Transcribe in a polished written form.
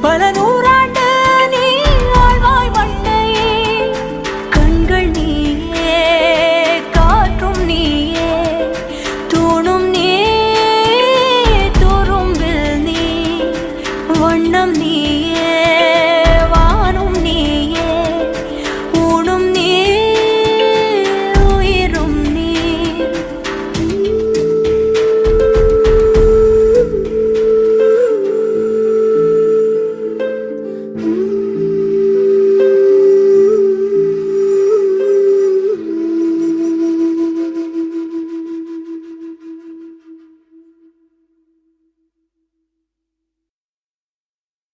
பல நூறாண்டு நீ ஆழ்வாய் மண்ணையே கண்கள் நீயே காற்றும் நீயே தூணும் நீ துரும்பில் நீ வண்ணம் நீயே